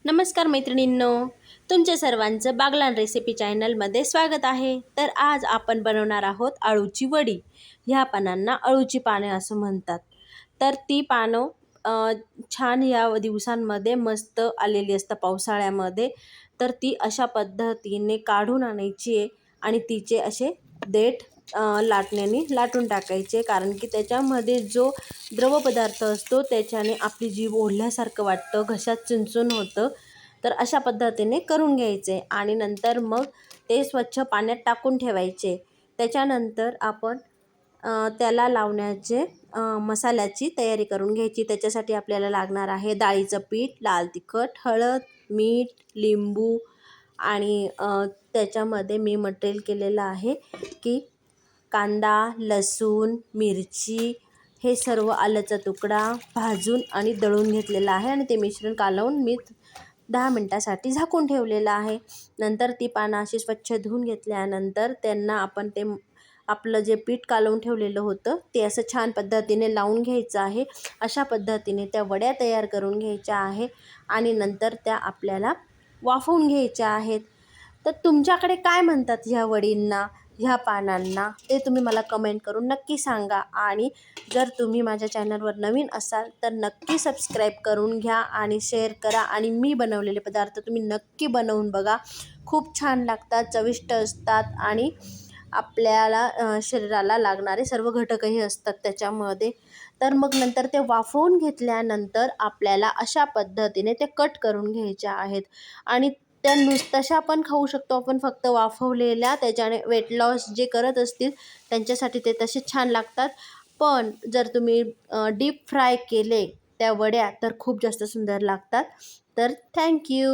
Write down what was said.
नमस्कार मैत्रिणींनो, तुमच्या सर्वांचं बागलान रेसिपी चॅनलमध्ये स्वागत आहे। तर आज आपण बनवणार आहोत अळूची वडी। ह्या पानांना अळूची पाने असं म्हणतात। तर ती पानं छान या दिवसांमध्ये मस्त आलेली असतात पावसाळ्यामध्ये। तर ती अशा पद्धतीने काढून आणायची आहे आणि तिचे असे देठ लाटण्याने लाटून टाकायचे, कारण की त्याच्यामध्ये जो द्रव पदार्थ असतो त्याच्याने आपली जीभ ओढल्यासारखं वाटतं, घशात चुनचुन होतं। तर अशा पद्धतीने करून घ्यायचे आणि नंतर मग ते स्वच्छ पाण्यात टाकून ठेवायचे। त्याच्यानंतर आपण त्याला लावण्याचे मसाल्याची तयारी करून घ्यायची। त्याच्यासाठी आपल्याला लागणार आहे डाळीचं पीठ, लाल तिखट, हळद, मीठ, लिंबू आणि त्याच्यामध्ये मी मटेरियल केलेलं आहे की कांदा, लसूण, मिरची, हे सर्व आल्याचा तुकडा भाजून आणि दळून घेतलेला आहे आणि ते मिश्रण कालवून मी 10 मिनिटासाठी झाकून ठेवलेलं आहे। नंतर ती पानं अशी स्वच्छ धुवून घेतल्यानंतर त्यांना आपण ते आपलं जे पीठ कालवून ठेवलेलं होतं ते असं छान पद्धतीने लावून घ्यायचं आहे। अशा पद्धतीने त्या वड्या तयार करून घ्यायच्या आहे आणि नंतर त्या आपल्याला वाफवून घ्यायच्या आहेत। तर तुमच्याकडे काय म्हणतात ह्या वडींना, ह्या पानांना, ते तुम्ही मला कमेंट करून नक्की सांगा। आणि जर तुम्ही माझ्या चॅनलवर नवीन असाल तर नक्की सबस्क्राईब करून घ्या आणि शेअर करा आणि मी बनवलेले पदार्थ तुम्ही नक्की बनवून बघा। खूप छान लागतात, चविष्ट असतात आणि आपल्याला शरीराला लागणारे सर्व घटकही असतात त्याच्यामध्ये। तर मग नंतर ते वाफवून घेतल्यानंतर आपल्याला अशा पद्धतीने ते कट करून घ्यायच्या आहेत आणि त्या तशा पण खाऊ शकतो आपण, फक्त वाफवलेल्या। त्याच्याने वेट लॉस जे करत असतील त्यांच्यासाठी ते तसे छान लागतात। पण जर तुम्ही डीप फ्राय केले त्या वड्या तर खूप जास्त सुंदर लागतात। तर थँक्यू।